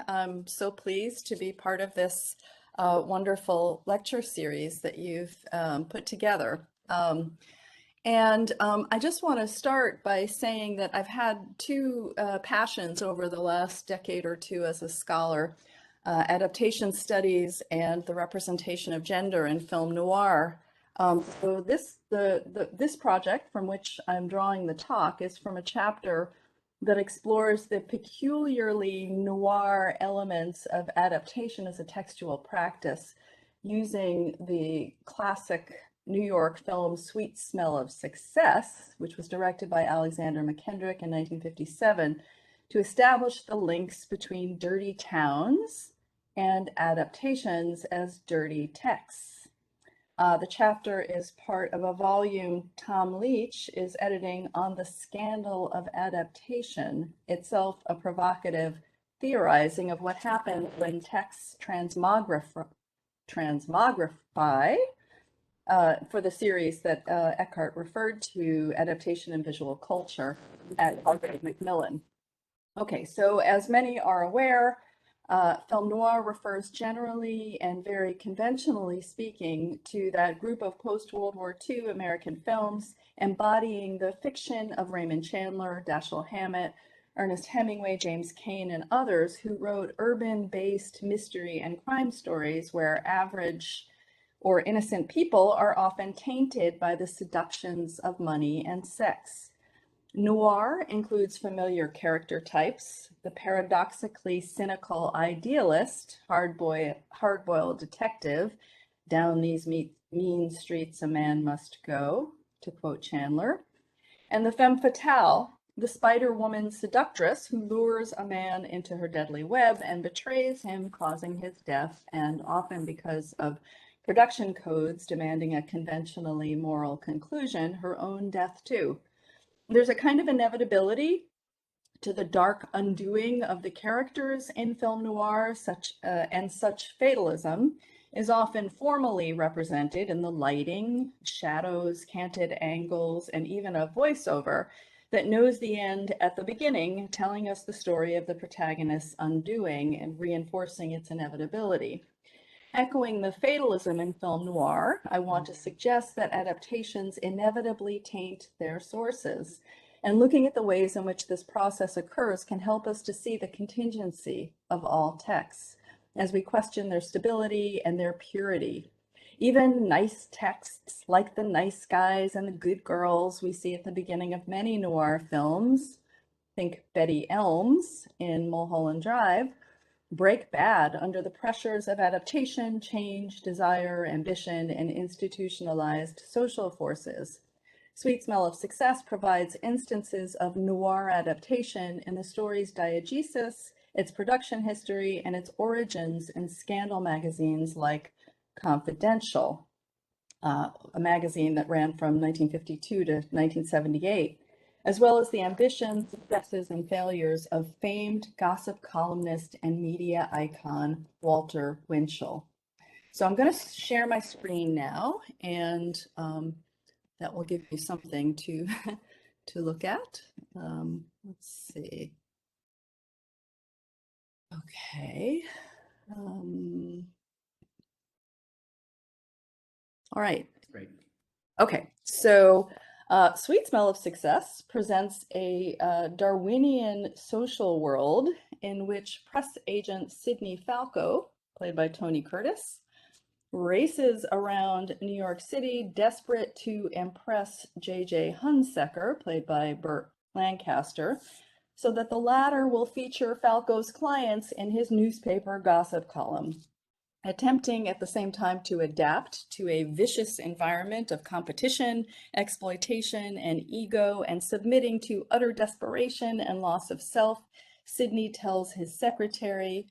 I'm so pleased to be part of this wonderful lecture series that you've put together. I just want to start by saying that I've had two passions over the last decade or two as a scholar, adaptation studies and the representation of gender in film noir. So this project from which I'm drawing the talk is from a chapter that explores the peculiarly noir elements of adaptation as a textual practice using the classic New York film Sweet Smell of Success, which was directed by Alexander McKendrick in 1957, to establish the links between dirty towns and adaptations as dirty texts. The chapter is part of a volume Tom Leach is editing on the scandal of adaptation, itself a provocative theorizing of what happened when texts transmogrify for the series that Eckhart referred to, Adaptation and Visual Culture, at Harvard Macmillan. Okay, so as many are aware, film noir refers generally and very conventionally speaking to that group of post-World War II American films embodying the fiction of Raymond Chandler, Dashiell Hammett, Ernest Hemingway, James Cain, and others who wrote urban-based mystery and crime stories where average or innocent people are often tainted by the seductions of money and sex. Noir includes familiar character types: the paradoxically cynical idealist, hard-boiled detective, down these mean streets a man must go, to quote Chandler, and the femme fatale, the Spider-Woman seductress who lures a man into her deadly web and betrays him, causing his death, and often because of production codes demanding a conventionally moral conclusion, her own death too. There's a kind of inevitability to the dark undoing of the characters in film noir, such fatalism is often formally represented in the lighting, shadows, canted angles, and even a voiceover that knows the end at the beginning, telling us the story of the protagonist's undoing and reinforcing its inevitability. Echoing the fatalism in film noir, I want to suggest that adaptations inevitably taint their sources, and looking at the ways in which this process occurs can help us to see the contingency of all texts as we question their stability and their purity. Even nice texts like the nice guys and the good girls we see at the beginning of many noir films, think Betty Elms in Mulholland Drive, break bad under the pressures of adaptation, change, desire, ambition, and institutionalized social forces. Sweet Smell of Success provides instances of noir adaptation in the story's diegesis, its production history, and its origins in scandal magazines like Confidential, a magazine that ran from 1952 to 1978, as well as the ambitions, successes, and failures of famed gossip columnist and media icon Walter Winchell. So I'm going to share my screen now, and that will give you something to look at. Let's see. Okay. All right. Great. Okay, so Sweet Smell of Success presents a Darwinian social world in which press agent Sidney Falco, played by Tony Curtis, races around New York City desperate to impress J.J. Hunsaker, played by Burt Lancaster, so that the latter will feature Falco's clients in his newspaper gossip column, attempting at the same time to adapt to a vicious environment of competition, exploitation, and ego, and submitting to utter desperation and loss of self. Sidney tells his secretary,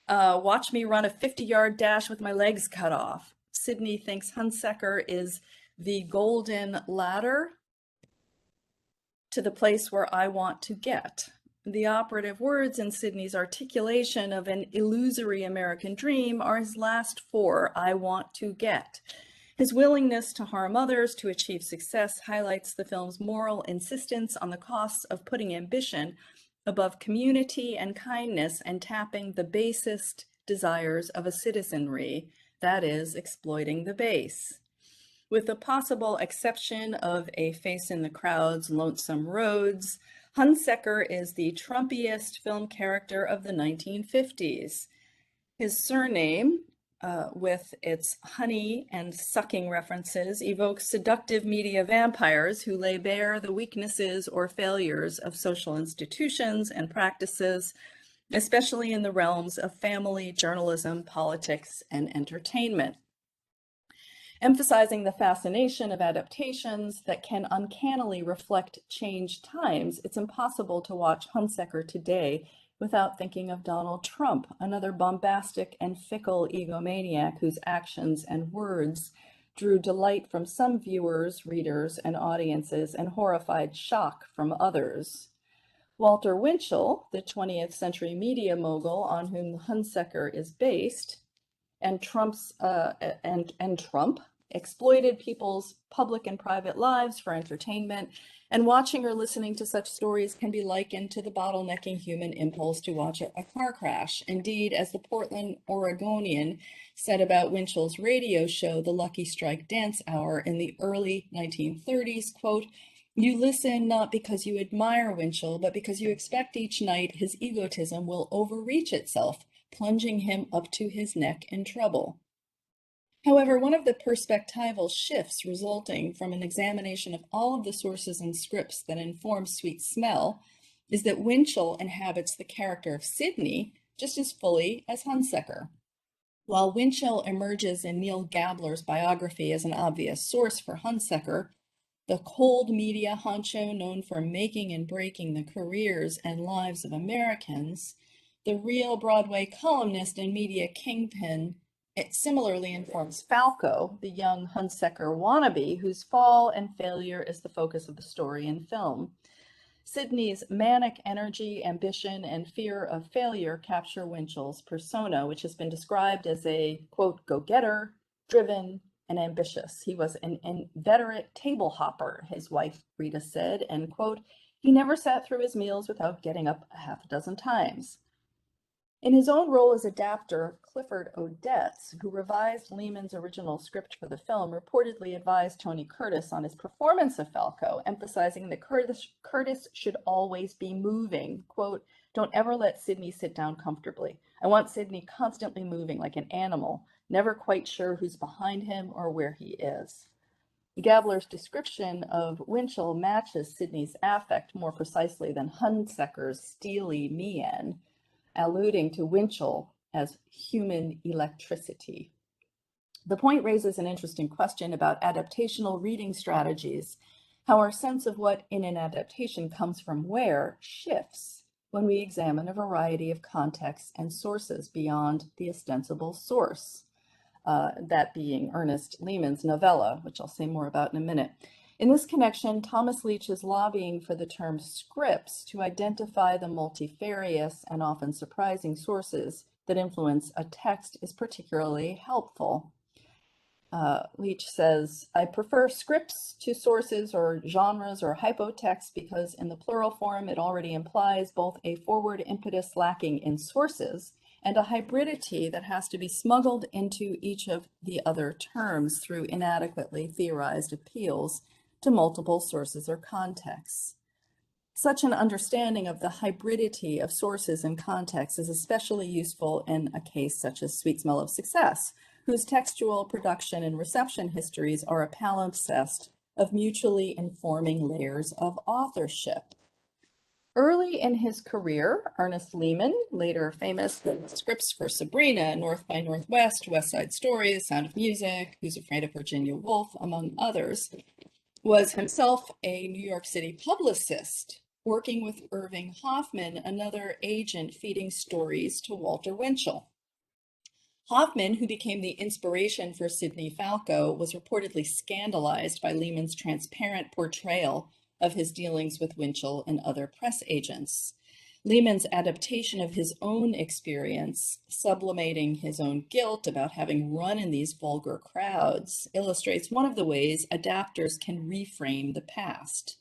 watch me run a 50-yard dash with my legs cut off. Sidney thinks Hunsaker is the golden ladder to the place where I want to get. The operative words in Sidney's articulation of an illusory American dream are his last four, I want to get. His willingness to harm others to achieve success highlights the film's moral insistence on the costs of putting ambition above community and kindness and tapping the basest desires of a citizenry, that is, exploiting the base. With the possible exception of A Face in the Crowd's Lonesome Roads, Hunsaker is the Trumpiest film character of the 1950s. His surname, with its honey and sucking references, evokes seductive media vampires who lay bare the weaknesses or failures of social institutions and practices, especially in the realms of family, journalism, politics, and entertainment. Emphasizing the fascination of adaptations that can uncannily reflect changed times, it's impossible to watch Hunsaker today without thinking of Donald Trump, another bombastic and fickle egomaniac whose actions and words drew delight from some viewers, readers, and audiences, and horrified shock from others. Walter Winchell, the 20th century media mogul on whom Hunsaker is based, and Trump exploited people's public and private lives for entertainment, and watching or listening to such stories can be likened to the bottlenecking human impulse to watch a car crash. Indeed, as the Portland Oregonian said about Winchell's radio show, The Lucky Strike Dance Hour, in the early 1930s, quote, "You listen not because you admire Winchell, but because you expect each night his egotism will overreach itself, plunging him up to his neck in trouble." However, one of the perspectival shifts resulting from an examination of all of the sources and scripts that inform Sweet Smell is that Winchell inhabits the character of Sidney just as fully as Hunsaker. While Winchell emerges in Neil Gabler's biography as an obvious source for Hunsaker, the cold media honcho known for making and breaking the careers and lives of Americans, the real Broadway columnist and media kingpin, it similarly informs Falco, the young Hunsaker wannabe whose fall and failure is the focus of the story and film. Sidney's manic energy, ambition, and fear of failure capture Winchell's persona, which has been described as a, quote, go-getter, driven, and ambitious. He was an inveterate table hopper, his wife Rita said, and, quote, he never sat through his meals without getting up a half a dozen times. In his own role as adapter, Clifford Odets, who revised Lehman's original script for the film, reportedly advised Tony Curtis on his performance of Falco, emphasizing that Curtis should always be moving. Quote, "Don't ever let Sidney sit down comfortably. I want Sidney constantly moving like an animal, never quite sure who's behind him or where he is." Gabler's description of Winchell matches Sidney's affect more precisely than Hunsaker's steely mien, alluding to Winchell as human electricity. The point raises an interesting question about adaptational reading strategies, how our sense of what in an adaptation comes from where shifts when we examine a variety of contexts and sources beyond the ostensible source, that being Ernest Lehman's novella, which I'll say more about in a minute. In this connection, Thomas Leach is lobbying for the term scripts to identify the multifarious and often surprising sources that influence a text is particularly helpful. Leach says, "I prefer scripts to sources or genres or hypotext because in the plural form it already implies both a forward impetus lacking in sources and a hybridity that has to be smuggled into each of the other terms through inadequately theorized appeals to multiple sources or contexts. Such an understanding of the hybridity of sources and contexts is especially useful in a case such as Sweet Smell of Success, whose textual, production, and reception histories are a palimpsest of mutually informing layers of authorship." Early in his career, Ernest Lehman, later famous for scripts for Sabrina, North by Northwest, West Side Story, The Sound of Music, Who's Afraid of Virginia Woolf, among others, was himself a New York City publicist, working with Irving Hoffman, another agent feeding stories to Walter Winchell. Hoffman, who became the inspiration for Sidney Falco, was reportedly scandalized by Lehman's transparent portrayal of his dealings with Winchell and other press agents. LeMoyne's adaptation of his own experience, sublimating his own guilt about having run in these vulgar crowds, illustrates one of the ways adapters can reframe the past.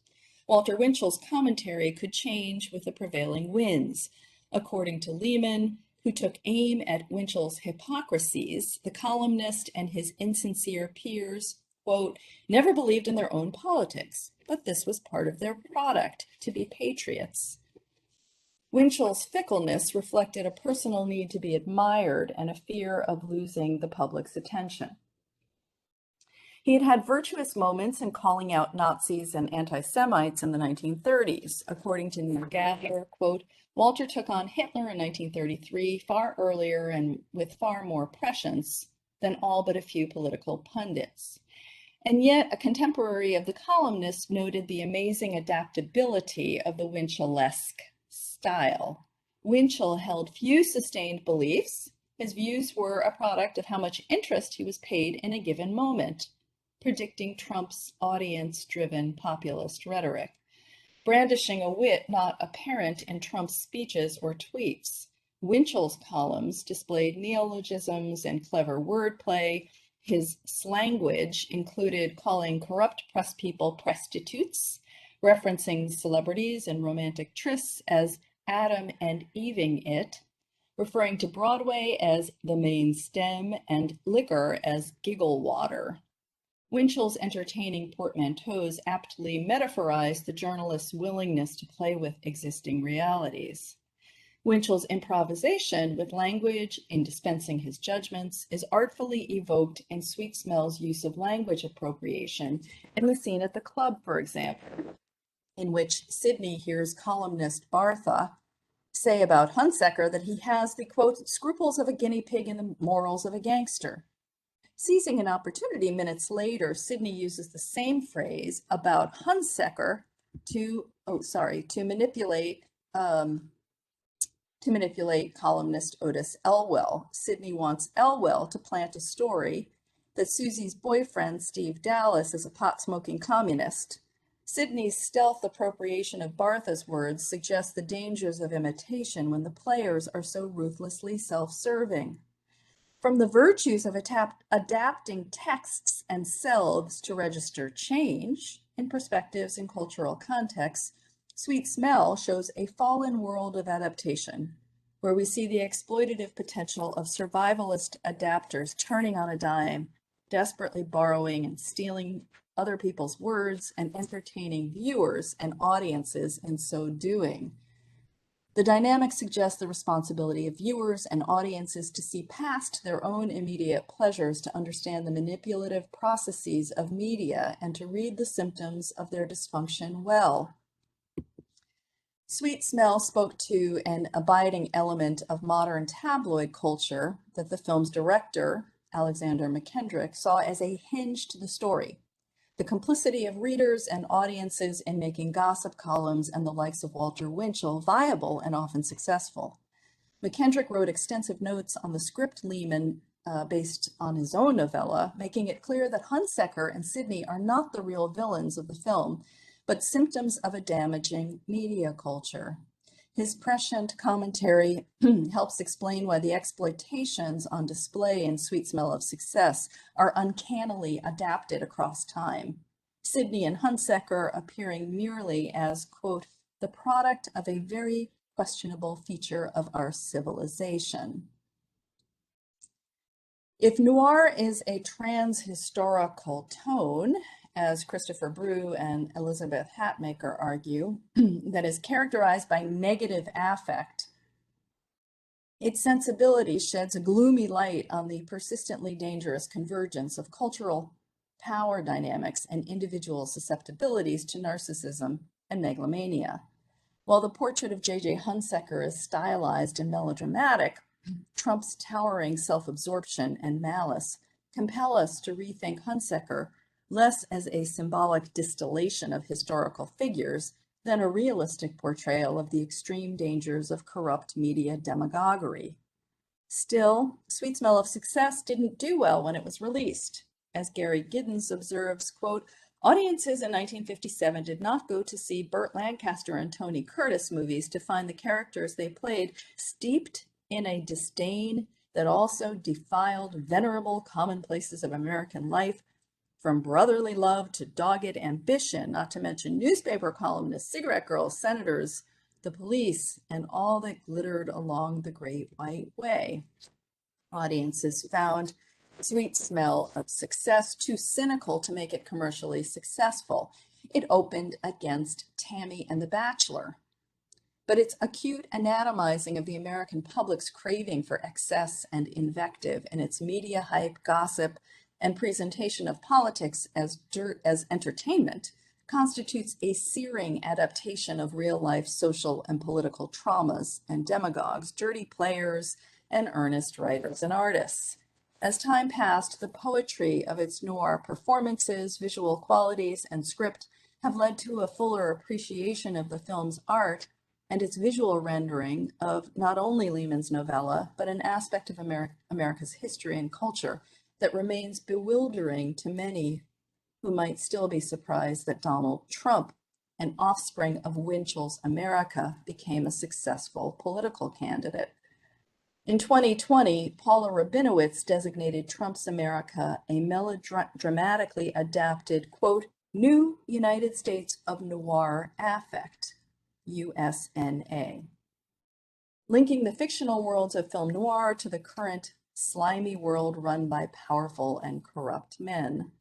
Walter Winchell's commentary could change with the prevailing winds. According to LeMoyne, who took aim at Winchell's hypocrisies, the columnist and his insincere peers, quote, never believed in their own politics, but this was part of their product, to be patriots. Winchell's fickleness reflected a personal need to be admired and a fear of losing the public's attention. He had had virtuous moments in calling out Nazis and anti-Semites in the 1930s. According to Noir, quote, Walter took on Hitler in 1933 far earlier and with far more prescience than all but a few political pundits. And yet, a contemporary of the columnist noted the amazing adaptability of the Winchellesque style. Winchell held few sustained beliefs. His views were a product of how much interest he was paid in a given moment, predicting Trump's audience-driven populist rhetoric, brandishing a wit not apparent in Trump's speeches or tweets. Winchell's columns displayed neologisms and clever wordplay. His slanguage included calling corrupt press people prostitutes, referencing celebrities and romantic trysts as Adam and Eving it, referring to Broadway as the main stem and liquor as giggle water. Winchell's entertaining portmanteaus aptly metaphorized the journalist's willingness to play with existing realities. Winchell's improvisation with language in dispensing his judgments is artfully evoked in Sweet Smell's use of language appropriation in the scene at the club, for example, in which Sidney hears columnist Bartha say about Hunsaker that he has the, quote, scruples of a guinea pig and the morals of a gangster. Seizing an opportunity minutes later, Sidney uses the same phrase about Hunsaker to manipulate columnist Otis Elwell. Sidney wants Elwell to plant a story that Susie's boyfriend, Steve Dallas, is a pot-smoking communist. Sidney's stealth appropriation of Bartha's words suggests the dangers of imitation when the players are so ruthlessly self-serving. From the virtues of adapting texts and selves to register change in perspectives and cultural contexts, Sweet Smell shows a fallen world of adaptation, where we see the exploitative potential of survivalist adapters turning on a dime, desperately borrowing and stealing other people's words and entertaining viewers and audiences in so doing. The dynamic suggests the responsibility of viewers and audiences to see past their own immediate pleasures to understand the manipulative processes of media and to read the symptoms of their dysfunction well. Sweet Smell spoke to an abiding element of modern tabloid culture that the film's director, Alexander McKendrick, saw as a hinge to the story. The complicity of readers and audiences in making gossip columns and the likes of Walter Winchell viable and often successful. McKendrick wrote extensive notes on the script LeMoyne based on his own novella, making it clear that Hunsaker and Sidney are not the real villains of the film, but symptoms of a damaging media culture. His prescient commentary helps explain why the exploitations on display in Sweet Smell of Success are uncannily adapted across time. Sidney and Hunsaker appearing merely as, quote, the product of a very questionable feature of our civilization. If noir is a trans-historical tone, as Christopher Brew and Elizabeth Hatmaker argue, that is characterized by negative affect, its sensibility sheds a gloomy light on the persistently dangerous convergence of cultural power dynamics and individual susceptibilities to narcissism and megalomania. While the portrait of J.J. Hunsaker is stylized and melodramatic, Trump's towering self-absorption and malice compel us to rethink Hunsaker less as a symbolic distillation of historical figures than a realistic portrayal of the extreme dangers of corrupt media demagoguery. Still, Sweet Smell of Success didn't do well when it was released. As Gary Giddens observes, quote, Audiences in 1957 did not go to see Burt Lancaster and Tony Curtis movies to find the characters they played steeped in a disdain that also defiled venerable commonplaces of American life, from brotherly love to dogged ambition, not to mention newspaper columnists, cigarette girls, senators, the police, and all that glittered along the Great White Way. Audiences found Sweet Smell of Success too cynical to make it commercially successful. It opened against Tammy and the Bachelor. But its acute anatomizing of the American public's craving for excess and invective, and its media hype, gossip, and presentation of politics as entertainment constitutes a searing adaptation of real-life social and political traumas and demagogues, dirty players, and earnest writers and artists. As time passed, the poetry of its noir performances, visual qualities, and script have led to a fuller appreciation of the film's art and its visual rendering of not only Lehman's novella, but an aspect of America's history and culture that remains bewildering to many who might still be surprised that Donald Trump, an offspring of Winchell's America, became a successful political candidate. In 2020, Paula Rabinowitz designated Trump's America a melodramatically adapted, quote, new United States of Noir affect, USNA, linking the fictional worlds of film noir to the current slimy world run by powerful and corrupt men.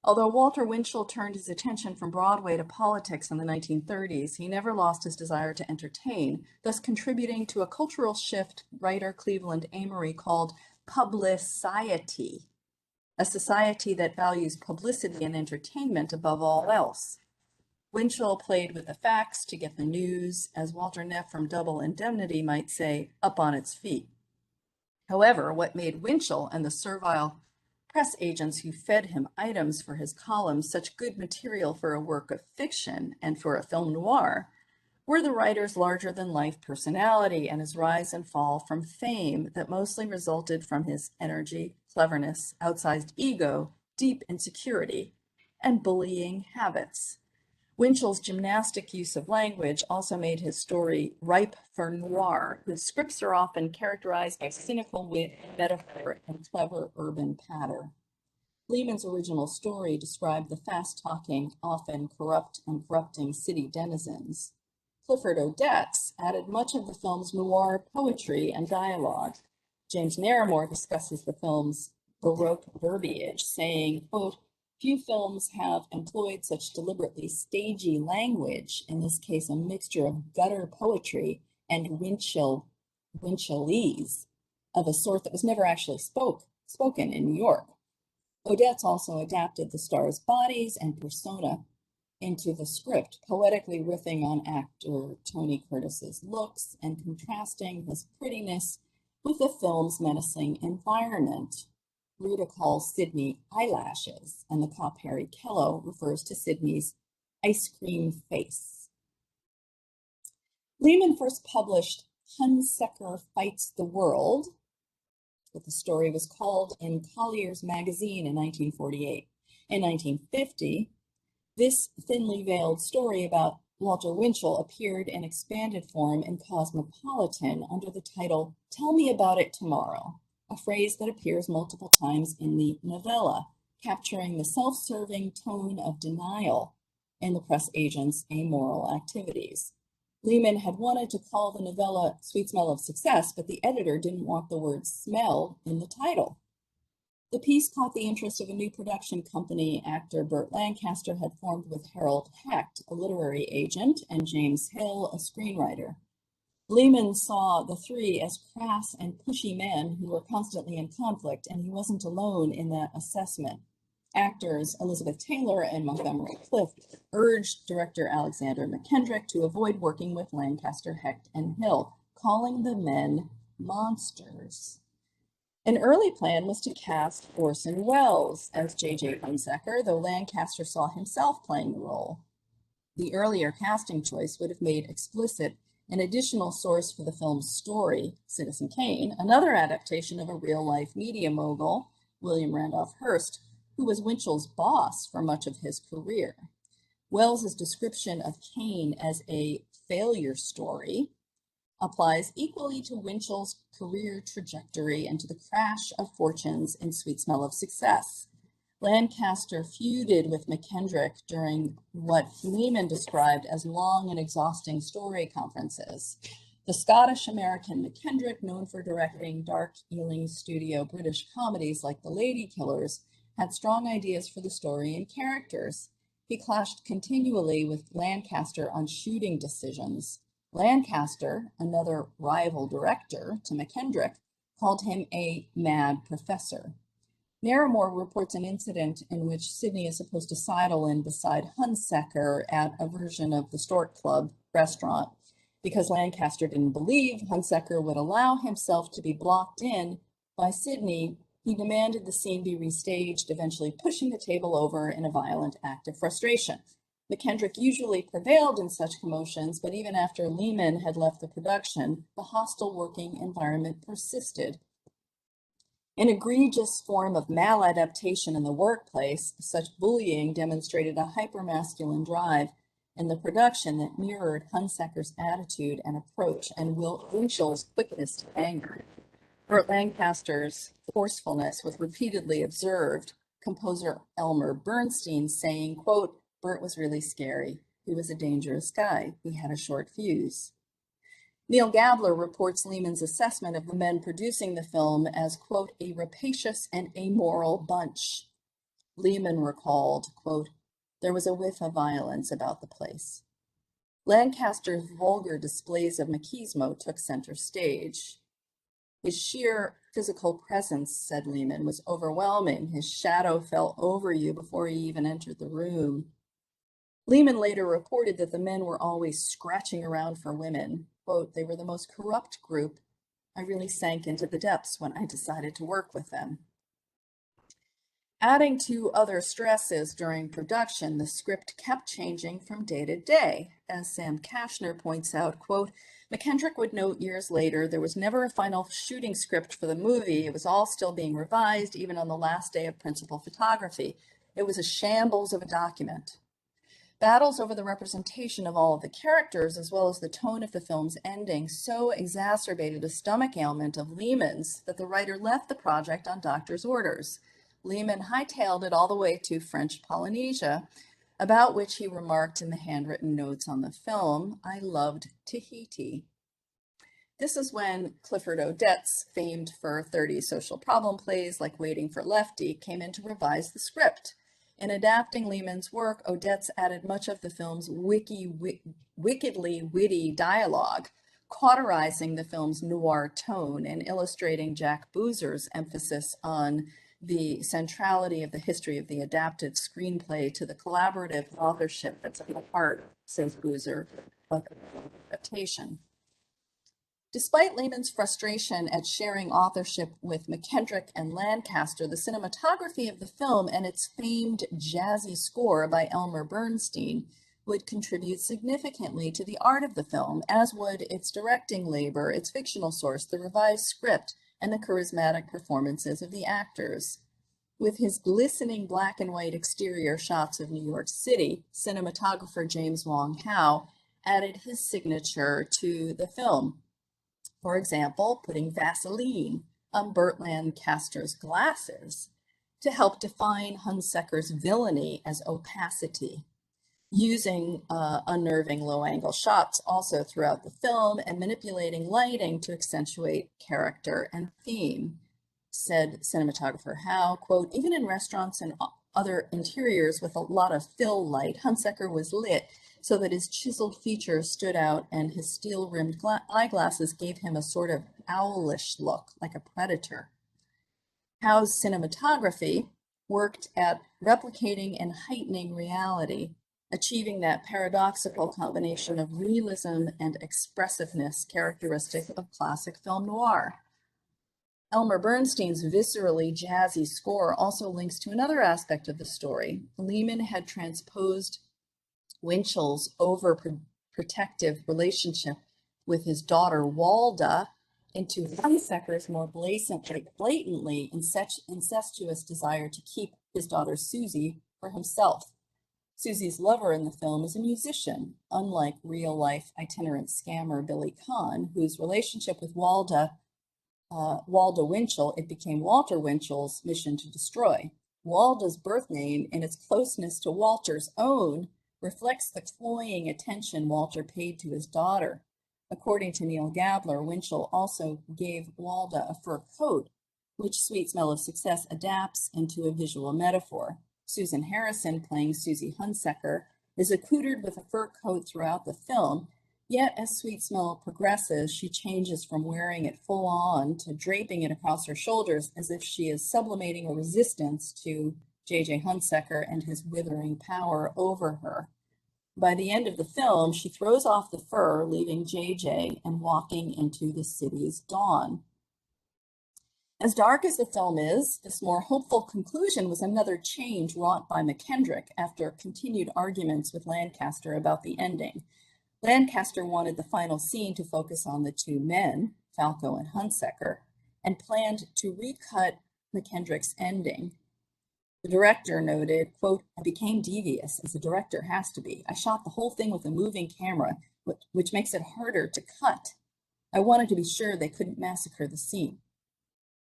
Although Walter Winchell turned his attention from Broadway to politics in the 1930s, he never lost his desire to entertain, thus contributing to a cultural shift writer Cleveland Amory called publiciety, a society that values publicity and entertainment above all else. Winchell played with the facts to get the news, as Walter Neff from Double Indemnity might say, up on its feet. However, what made Winchell and the servile press agents who fed him items for his columns such good material for a work of fiction and for a film noir were the writer's larger-than-life personality and his rise and fall from fame that mostly resulted from his energy, cleverness, outsized ego, deep insecurity, and bullying habits. Winchell's gymnastic use of language also made his story ripe for noir, whose scripts are often characterized by cynical wit, metaphor, and clever urban patter. Lehman's original story described the fast-talking, often corrupt and corrupting city denizens. Clifford Odets added much of the film's noir poetry and dialogue. James Naramore discusses the film's Baroque verbiage, saying, quote, few films have employed such deliberately stagey language, in this case a mixture of gutter poetry and Winchellese of a sort that was never actually spoken in New York. Odets also adapted the stars' bodies and persona into the script, poetically riffing on actor Tony Curtis's looks and contrasting his prettiness with the film's menacing environment. Rita calls Sidney eyelashes, and the cop Harry Kello refers to Sidney's ice cream face. Lehman first published Hunsaker Fights the World, what the story was called, in Collier's magazine in 1948. In 1950, this thinly veiled story about Walter Winchell appeared in expanded form in Cosmopolitan under the title Tell Me About It Tomorrow, a phrase that appears multiple times in the novella, capturing the self-serving tone of denial in the press agent's amoral activities. Lehman had wanted to call the novella Sweet Smell of Success, but the editor didn't want the word smell in the title. The piece caught the interest of a new production company actor Burt Lancaster had formed with Harold Hecht, a literary agent, and James Hill, a screenwriter. Lehman saw the three as crass and pushy men who were constantly in conflict, and he wasn't alone in that assessment. Actors Elizabeth Taylor and Montgomery Clift urged director Alexander McKendrick to avoid working with Lancaster, Hecht, and Hill, calling the men monsters. An early plan was to cast Orson Welles as J.J. Hunsaker, though Lancaster saw himself playing the role. The earlier casting choice would have made explicit an additional source for the film's story, Citizen Kane, another adaptation of a real-life media mogul, William Randolph Hearst, who was Winchell's boss for much of his career. Wells's description of Kane as a failure story applies equally to Winchell's career trajectory and to the crash of fortunes in Sweet Smell of Success. Lancaster feuded with McKendrick during what LeMoyne described as long and exhausting story conferences. The Scottish-American McKendrick, known for directing dark Ealing studio British comedies like The Lady Killers, had strong ideas for the story and characters. He clashed continually with Lancaster on shooting decisions. Lancaster, another rival director to McKendrick, called him a mad professor. Narramore reports an incident in which Sidney is supposed to sidle in beside Hunsaker at a version of the Stork Club restaurant. Because Lancaster didn't believe Hunsaker would allow himself to be blocked in by Sidney, he demanded the scene be restaged, eventually pushing the table over in a violent act of frustration. McKendrick usually prevailed in such commotions, but even after LeMoyne had left the production, the hostile working environment persisted. An egregious form of maladaptation in the workplace, such bullying demonstrated a hypermasculine drive in the production that mirrored Hunsaker's attitude and approach and Winchell's quickness to anger. Burt Lancaster's forcefulness was repeatedly observed, composer Elmer Bernstein saying, quote, "Burt was really scary. He was a dangerous guy. He had a short fuse." Neil Gabler reports LeMoyne's assessment of the men producing the film as, quote, "a rapacious and amoral bunch." LeMoyne recalled, quote, "There was a whiff of violence about the place." Lancaster's vulgar displays of machismo took center stage. His sheer physical presence, said LeMoyne, was overwhelming. His shadow fell over you before he even entered the room. LeMoyne later reported that the men were always scratching around for women. Quote, "They were the most corrupt group. I really sank into the depths when I decided to work with them." Adding to other stresses during production, the script kept changing from day to day. As Sam Kashner points out, quote, "McKendrick would note years later, there was never a final shooting script for the movie. It was all still being revised, even on the last day of principal photography. It was a shambles of a document." Battles over the representation of all of the characters, as well as the tone of the film's ending, so exacerbated a stomach ailment of LeMoyne's that the writer left the project on doctor's orders. LeMoyne hightailed it all the way to French Polynesia, about which he remarked in the handwritten notes on the film, "I loved Tahiti." This is when Clifford Odets, famed for 30 social problem plays like Waiting for Lefty, came in to revise the script. In adapting LeMoyne's work, Odets added much of the film's wickedly witty dialogue, cauterizing the film's noir tone and illustrating Jack Boozer's emphasis on the centrality of the history of the adapted screenplay to the collaborative authorship that's at the heart, says Boozer, of adaptation. Despite LeMoyne's frustration at sharing authorship with McKendrick and Lancaster, the cinematography of the film and its famed jazzy score by Elmer Bernstein would contribute significantly to the art of the film, as would its directing labor, its fictional source, the revised script, and the charismatic performances of the actors. With his glistening black and white exterior shots of New York City, cinematographer James Wong Howe added his signature to the film. For example, putting Vaseline on Burt Lancaster's glasses to help define Hunsaker's villainy as opacity, using unnerving low-angle shots also throughout the film and manipulating lighting to accentuate character and theme, said cinematographer Howe, quote, "Even in restaurants and other interiors with a lot of fill light, Hunsaker was lit so that his chiseled features stood out and his steel-rimmed eyeglasses gave him a sort of owlish look, like a predator." Howe's cinematography worked at replicating and heightening reality, achieving that paradoxical combination of realism and expressiveness characteristic of classic film noir. Elmer Bernstein's viscerally jazzy score also links to another aspect of the story. LeMoyne had transposed Winchell's overprotective relationship with his daughter Walda into Hunsaker's more blatantly incestuous desire to keep his daughter Susie for himself. Susie's lover in the film is a musician, unlike real-life itinerant scammer Billy Kahn, whose relationship with Walda Winchell, it became Walter Winchell's mission to destroy. Walda's birth name, in its closeness to Walter's own, reflects the cloying attention Walter paid to his daughter. According to Neil Gabler, Winchell also gave Walda a fur coat, which Sweet Smell of Success adapts into a visual metaphor. Susan Harrison, playing Susie Hunsaker, is accoutred with a fur coat throughout the film, yet as Sweet Smell progresses, she changes from wearing it full on to draping it across her shoulders as if she is sublimating a resistance to J.J. Hunsaker and his withering power over her. By the end of the film, she throws off the fur, leaving J.J. and walking into the city's dawn. As dark as the film is, this more hopeful conclusion was another change wrought by McKendrick after continued arguments with Lancaster about the ending. Lancaster wanted the final scene to focus on the two men, Falco and Hunsaker, and planned to recut McKendrick's ending. The director noted, quote, "I became devious, as a director has to be. I shot the whole thing with a moving camera, which makes it harder to cut. I wanted to be sure they couldn't massacre the scene."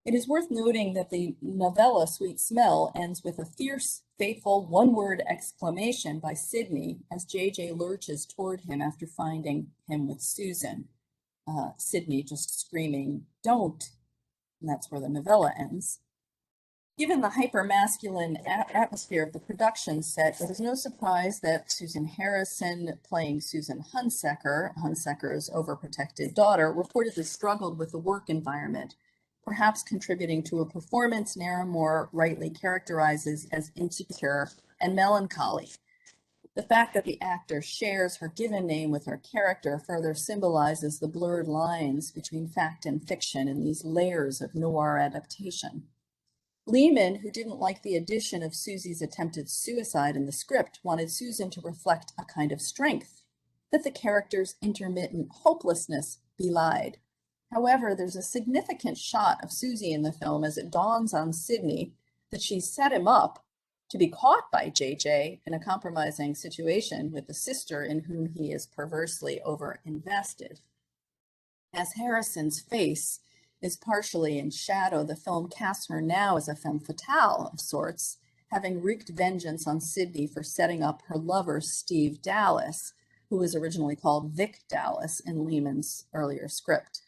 It is worth noting that the novella Sweet Smell ends with a fierce, fateful, one-word exclamation by Sidney as J.J. lurches toward him after finding him with Susan. Sidney just screaming, "Don't!" And that's where the novella ends. Given the hyper-masculine atmosphere of the production set, it is no surprise that Susan Harrison, playing Susan Hunsaker's overprotected daughter, reportedly struggled with the work environment, perhaps contributing to a performance Naramore rightly characterizes as insecure and melancholy. The fact that the actor shares her given name with her character further symbolizes the blurred lines between fact and fiction in these layers of noir adaptation. LeMoyne, who didn't like the addition of Susie's attempted suicide in the script, wanted Susan to reflect a kind of strength that the character's intermittent hopelessness belied. However, there's a significant shot of Susie in the film as it dawns on Sidney that she's set him up to be caught by JJ in a compromising situation with the sister in whom he is perversely overinvested. As Harrison's face is partially in shadow, the film casts her now as a femme fatale of sorts, having wreaked vengeance on Sidney for setting up her lover, Steve Dallas, who was originally called Vic Dallas in LeMoyne's earlier script.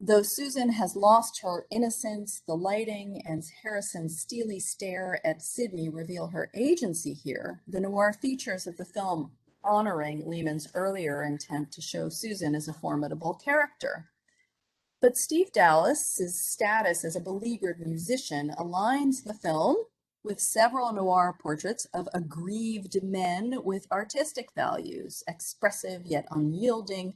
Though Susan has lost her innocence, the lighting and Harrison's steely stare at Sidney reveal her agency here. The noir features of the film honoring LeMoyne's earlier intent to show Susan as a formidable character. But Steve Dallas's status as a beleaguered musician aligns the film with several noir portraits of aggrieved men with artistic values, expressive yet unyielding,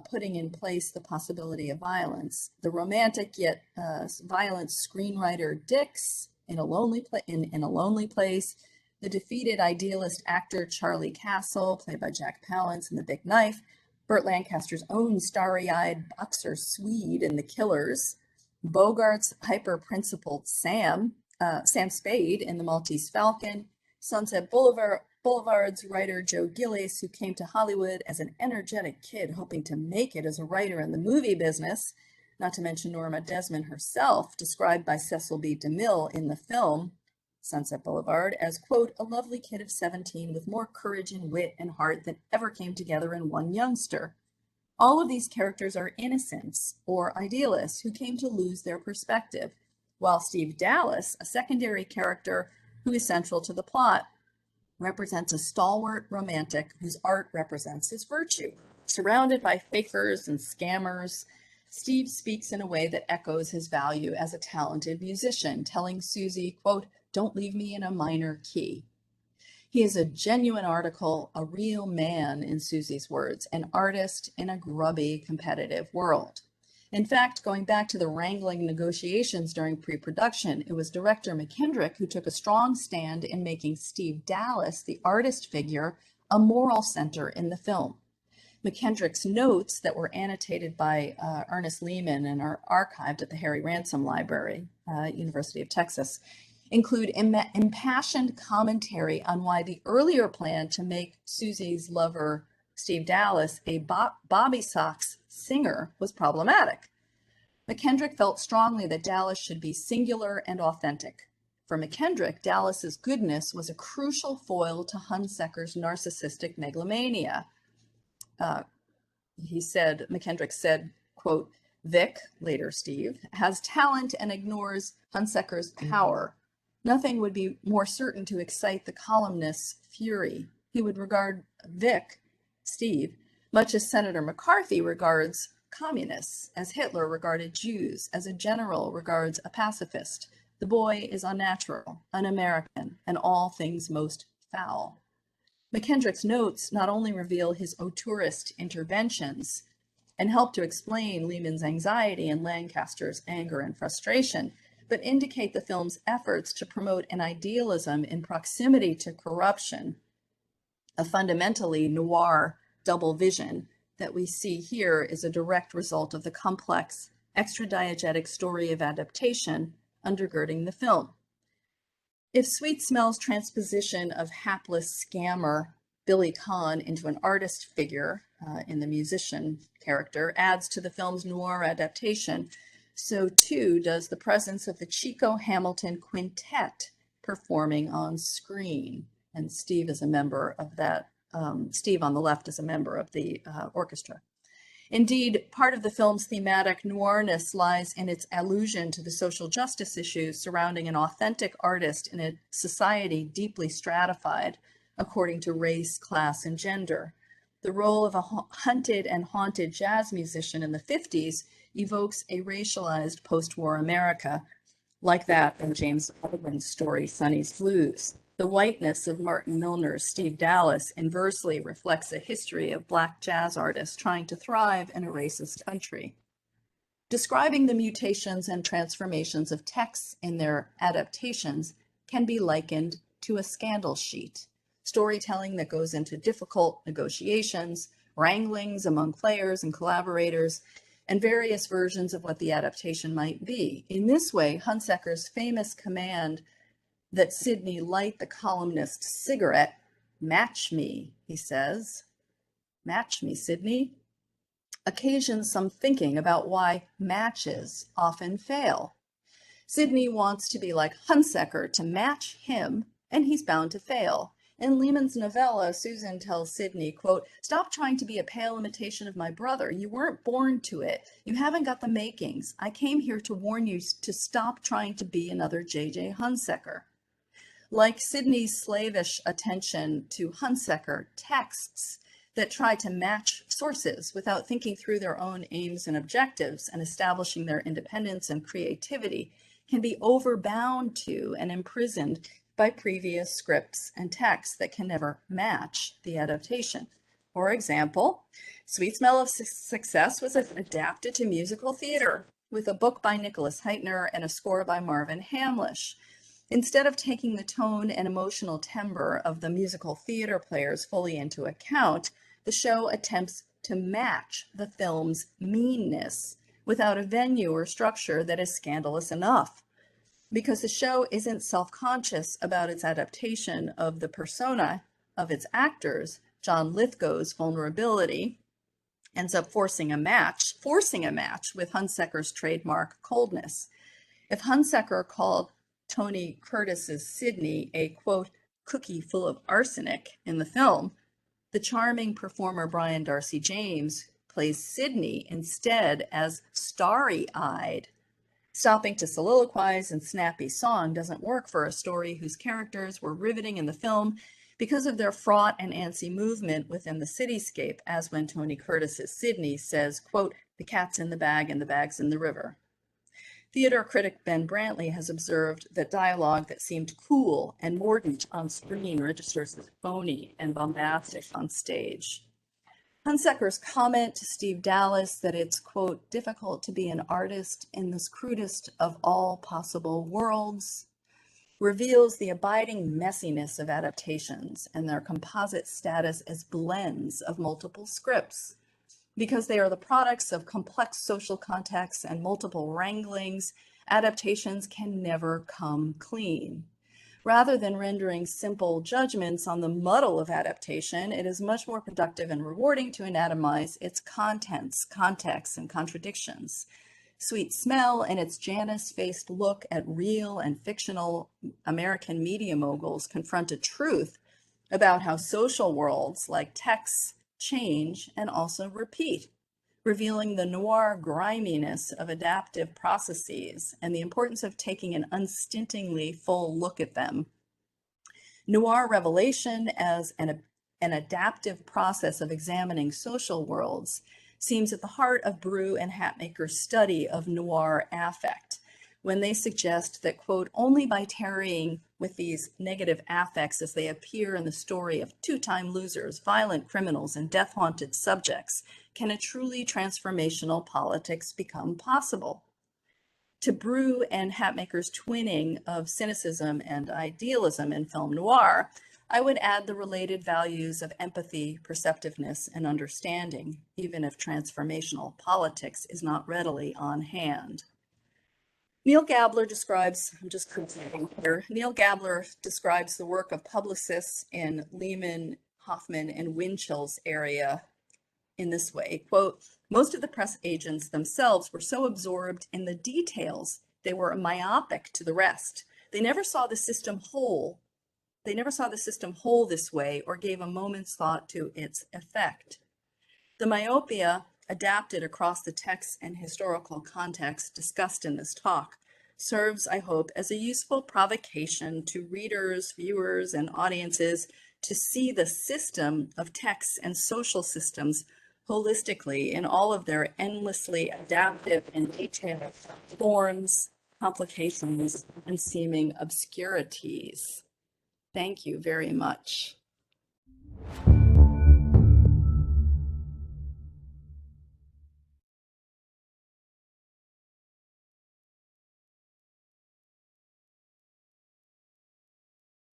putting in place the possibility of violence. The romantic yet violent screenwriter Dix in a lonely place, the defeated idealist actor Charlie Castle, played by Jack Palance in The Big Knife, Burt Lancaster's own starry-eyed boxer Swede in The Killers, Bogart's hyper-principled Sam Spade in The Maltese Falcon, Sunset Boulevard's writer Joe Gillies, who came to Hollywood as an energetic kid hoping to make it as a writer in the movie business, not to mention Norma Desmond herself, described by Cecil B. DeMille in the film Sunset Boulevard as, quote, "a lovely kid of 17 with more courage and wit and heart than ever came together in one youngster." All of these characters are innocents or idealists who came to lose their perspective, while Steve Dallas, a secondary character who is central to the plot, represents a stalwart romantic whose art represents his virtue. Surrounded by fakers and scammers, Steve speaks in a way that echoes his value as a talented musician, telling Susie, quote, "Don't leave me in a minor key." He is a genuine article, a real man, in Susie's words, an artist in a grubby, competitive world. In fact, going back to the wrangling negotiations during pre-production, it was director McKendrick who took a strong stand in making Steve Dallas, the artist figure, a moral center in the film. McKendrick's notes that were annotated by Ernest LeMoyne and are archived at the Harry Ransom Library, University of Texas, include impassioned commentary on why the earlier plan to make Susie's lover, Steve Dallas, a Bobby Sox singer was problematic. McKendrick felt strongly that Dallas should be singular and authentic. For McKendrick, Dallas's goodness was a crucial foil to Hunsecker's narcissistic megalomania. McKendrick said, quote, Vic, later Steve, has talent and ignores Hunsecker's power. Nothing would be more certain to excite the columnist's fury. He would regard Vic, Steve, much as Senator McCarthy regards communists, as Hitler regarded Jews, as a general regards a pacifist. The boy is unnatural, un-American, and all things most foul. McKendrick's notes not only reveal his auteurist interventions and help to explain Lehman's anxiety and Lancaster's anger and frustration, but indicate the film's efforts to promote an idealism in proximity to corruption, a fundamentally noir double vision that we see here is a direct result of the complex, extra-diegetic story of adaptation undergirding the film. If Sweet Smell's transposition of hapless scammer Billy Kahn into an artist figure in the musician character adds to the film's noir adaptation, so too does the presence of the Chico Hamilton Quintet performing on screen. And Steve is a member of that. Steve on the left is a member of the orchestra. Indeed, part of the film's thematic noirness lies in its allusion to the social justice issues surrounding an authentic artist in a society deeply stratified according to race, class, and gender. The role of a hunted and haunted jazz musician in the 50s evokes a racialized post-war America, like that in James Baldwin's story, Sonny's Blues. The whiteness of Martin Milner's Steve Dallas inversely reflects a history of Black jazz artists trying to thrive in a racist country. Describing the mutations and transformations of texts in their adaptations can be likened to a scandal sheet, storytelling that goes into difficult negotiations, wranglings among players and collaborators, and various versions of what the adaptation might be. In this way, Hunsecker's famous command that Sidney light the columnist's cigarette, match me, he says, match me, Sidney, occasions some thinking about why matches often fail. Sidney wants to be like Hunsecker to match him, and he's bound to fail. In Lehman's novella, Susan tells Sidney, quote, stop trying to be a pale imitation of my brother. You weren't born to it. You haven't got the makings. I came here to warn you to stop trying to be another J.J. Hunsecker. Like Sidney's slavish attention to Hunsecker, texts that try to match sources without thinking through their own aims and objectives and establishing their independence and creativity can be overbound to and imprisoned by previous scripts and texts that can never match the adaptation. For example, Sweet Smell of Success was adapted to musical theater with a book by Nicholas Heitner and a score by Marvin Hamlisch. Instead of taking the tone and emotional timbre of the musical theater players fully into account, the show attempts to match the film's meanness without a venue or structure that is scandalous enough. Because the show isn't self-conscious about its adaptation of the persona of its actors, John Lithgow's vulnerability ends up forcing a match with Hunsecker's trademark coldness. If Hunsecker called Tony Curtis's Sidney a, quote, cookie full of arsenic in the film, the charming performer Brian Darcy James plays Sidney instead as starry-eyed. Stopping to soliloquize and snappy song doesn't work for a story whose characters were riveting in the film because of their fraught and antsy movement within the cityscape, as when Tony Curtis's Sidney says, quote, the cat's in the bag and the bag's in the river. Theater critic Ben Brantley has observed that dialogue that seemed cool and mordant on screen registers as phony and bombastic on stage. Hunsecker's comment to Steve Dallas that it's, quote, difficult to be an artist in this crudest of all possible worlds reveals the abiding messiness of adaptations and their composite status as blends of multiple scripts. Because they are the products of complex social contexts and multiple wranglings, adaptations can never come clean. Rather than rendering simple judgments on the muddle of adaptation, it is much more productive and rewarding to anatomize its contents, contexts, and contradictions. Sweet Smell and its Janus-faced look at real and fictional American media moguls confront a truth about how social worlds like texts change and also repeat, revealing the noir griminess of adaptive processes and the importance of taking an unstintingly full look at them. Noir revelation as an adaptive process of examining social worlds seems at the heart of Brew and Hatmaker's study of noir affect, when they suggest that, quote, only by tarrying with these negative affects as they appear in the story of two-time losers, violent criminals, and death-haunted subjects, can a truly transformational politics become possible. To Brew and Hatmaker's twinning of cynicism and idealism in film noir, I would add the related values of empathy, perceptiveness, and understanding, even if transformational politics is not readily on hand. Neil Gabler describes, I'm just quoting here, Neil Gabler describes the work of publicists in Lehman, Hoffman, and Winchell's area in this way, quote, most of the press agents themselves were so absorbed in the details, they were myopic to the rest. They never saw the system whole. They never saw the system whole this way or gave a moment's thought to its effect. The myopia adapted across the text and historical context discussed in this talk serves, I hope, as a useful provocation to readers, viewers, and audiences to see the system of texts and social systems holistically in all of their endlessly adaptive and detailed forms, complications, and seeming obscurities. Thank you very much.